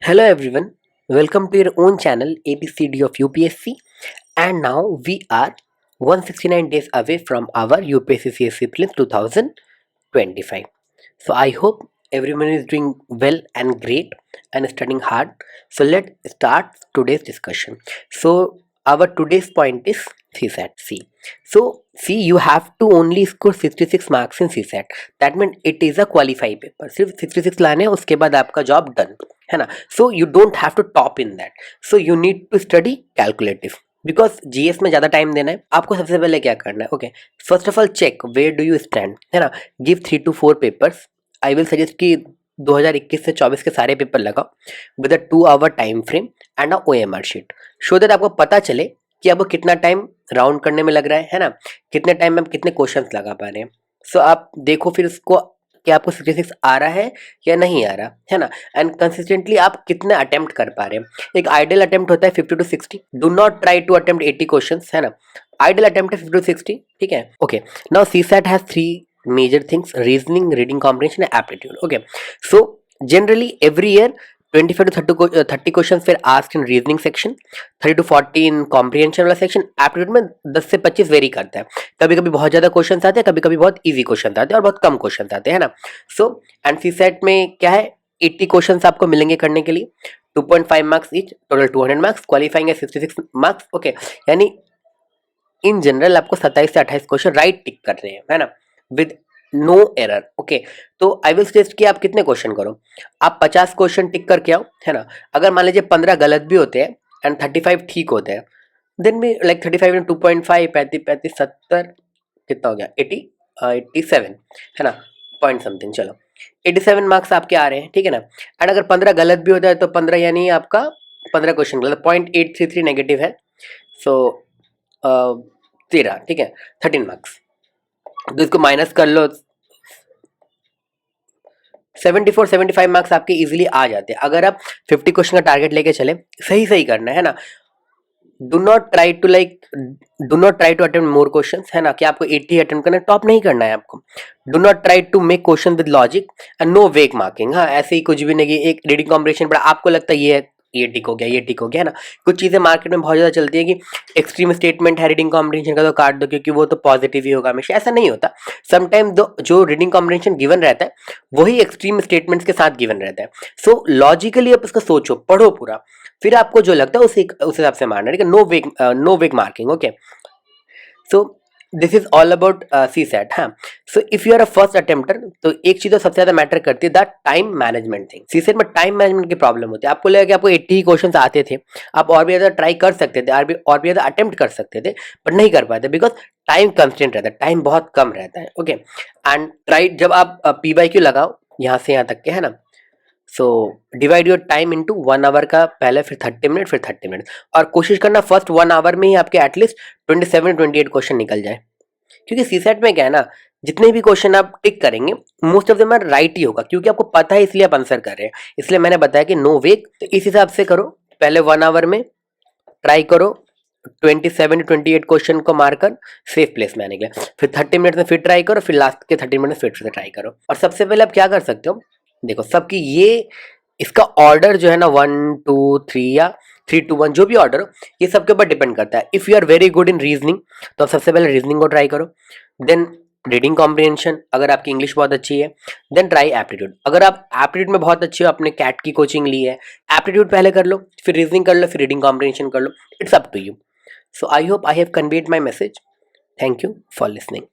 Hello everyone, welcome to your own channel ABCD of UPSC, and now we are 169 days away from our UPSC CSC Prelims 2025. So I hope everyone is doing well and great and studying hard. So let's start today's discussion. So our today's point is CSAT C. So see, you have to only score 66 marks in CSAT. That means it is a qualified paper. सिर्फ 66 लाने हैं, उसके बाद आपका job done है ना. So you don't have to top in that. So you need to study calculative. Because GS में ज़्यादा टाइम देना है आपको. सबसे पहले क्या करना है, okay, first of all check where do you stand, है ना. Give 3 to 4 papers. I will suggest कि 2021 से 24 के सारे पेपर लगाओ with a 2 hour time frame and a OMR sheet, so that आपको पता चले कि आपको कितना टाइम राउंड करने में लग रहा है ना, कितने टाइम में आप कितने क्वेश्चंस लगा पा रहे हैं. सो आप देखो फिर उसको कि आपको 66 आ रहा है या नहीं आ रहा है ना. एंड कंसिस्टेंटली आप कितने अटेम्प्ट कर पा रहे हैं. एक आइडियल अटेम्प्ट होता है 50 to 60. Do not try to attempt 80 questions, है ना. आइडियल अटेम्प्ट है 50 to 60, ठीक है. Okay, now CSAT has 3 major things: reasoning, reading comprehension and aptitude. Okay, so generally every year 25 to 30 questions were asked in reasoning section, 30 to 40 in comprehension वाला section. aptitude में 10 से 25 very करता है. कभी कभी बहुत ज़्यादा क्वेश्चन आते हैं, कभी कभी बहुत इजी क्वेश्चन आते हैं और बहुत कम क्वेश्चन आते हैं, है ना. सो एंड सीसैट में क्या है, 80 क्वेश्चन आपको मिलेंगे करने के लिए, 2.5 marks each, total 200 marks. Qualifying है 66 मार्क्स. ओके, यानी इन जनरल आपको 27 से 28 क्वेश्चन राइट टिक कर रहे हैं, है ना, विद नो एरर. ओके, तो आई विल सजेस्ट कि आप कितने क्वेश्चन करो, आप 50 क्वेश्चन टिक करके आओ, है ना. अगर मान लीजिए 15 गलत भी होते हैं एंड 35 ठीक होते हैं, देन भी लाइक 35 में 2.5, 35, 70, कितना हो गया, 87, है ना, पॉइंट समथिंग. चलो 87 मार्क्स आपके आ रहे हैं, ठीक है ना. एंड अगर 15 गलत भी होता है तो 15 यानी आपका 15 क्वेश्चन गलत, 0.833 नेगेटिव है. सो 13, ठीक है, 13 मार्क्स. तो इसको माइनस कर लो, 74-75 मार्क्स आपके इजीली आ जाते हैं अगर आप 50 क्वेश्चन का टारगेट लेके चले. सही सही करना है ना. Do not try to attempt more questions, है ना, कि आपको 80 अटेम्प्ट करना है, टॉप नहीं करना है आपको. Do not try to make question with logic and no wake marking. हाँ, ऐसे ही कुछ भी नहीं कि एक रीडिंग कॉम्प्रिहेंशन पढ़ा, आपको लगता है ये टिक हो गया, ये टिक हो गया, है ना. कुछ चीज़ें मार्केट में बहुत ज़्यादा चलती है कि एक्सट्रीम स्टेटमेंट है रीडिंग कॉम्प्रिहेंशन का तो काट दो क्योंकि वो तो पॉजिटिव ही होगा हमेशा. ऐसा नहीं होता. समटाइम जो रीडिंग कॉम्प्रिहेंशन गिवन रहता है वही एक्सट्रीम स्टेटमेंट्स के साथ गिवन रहता है. सो लॉजिकली आप इसको सोचो, पढ़ो पूरा, फिर आपको जो लगता है उस हिसाब से मारना, ठीक है. No wake marking. Okay, so this is all about CSAT. हाँ, so if you are a first attempter तो एक चीज तो सबसे ज्यादा मैटर करती है, that time management thing. CSAT में टाइम मैनेजमेंट की प्रॉब्लम होती है. आपको लगेगा कि आपको 80 क्वेश्चन आते थे, आप और भी ज्यादा ट्राई कर सकते थे, और भी ज्यादा अटेम्प्ट कर सकते थे, बट नहीं कर पाते बिकॉज टाइम कंस्टेंट रहता है, टाइम बहुत कम रहता है. ओके, एंड ट्राई जब आप PYQ लगाओ यहाँ से यहाँ तक के, है ना. So divide your time into 1 hour का पहले, फिर 30 मिनट, फिर 30 मिनट, और कोशिश करना फर्स्ट 1 hour में ही आपके एटलीस्ट 27-28 क्वेश्चन निकल जाए. क्योंकि सीसैट में क्या है ना, जितने भी क्वेश्चन आप टिक करेंगे most of them are right ही होगा, क्योंकि आपको पता है इसलिए आप आंसर कर रहे हैं. इसलिए मैंने बताया कि नो वेक. तो इस हिसाब से करो, पहले 1 hour में ट्राई करो 27-28 क्वेश्चन को मारकर सेफ प्लेस में आने के लिए, फिर 30 मिनट में फिर ट्राई करो, फिर लास्ट के 30 मिनट में फिर से ट्राई करो. और सबसे पहले आप क्या कर सकते हो, देखो सबकी ये इसका ऑर्डर जो है ना 1 2 3 या 3 2 1 जो भी ऑर्डर हो, ये सबके ऊपर डिपेंड करता है. If you are very good in reasoning तो आप सबसे पहले रीजनिंग को ट्राई करो, देन रीडिंग कॉम्प्रिहेंशन. अगर आपकी इंग्लिश बहुत अच्छी है देन ट्राई एप्टीट्यूड. अगर आप एप्टीट्यूड में बहुत अच्छे हो, आपने कैट की कोचिंग ली है, एप्टीट्यूड पहले कर लो, फिर रीजनिंग कर लो, फिर रीडिंग कॉम्प्रिहेंशन कर लो. It's up to you. So I hope I have conveyed my message. Thank you for listening.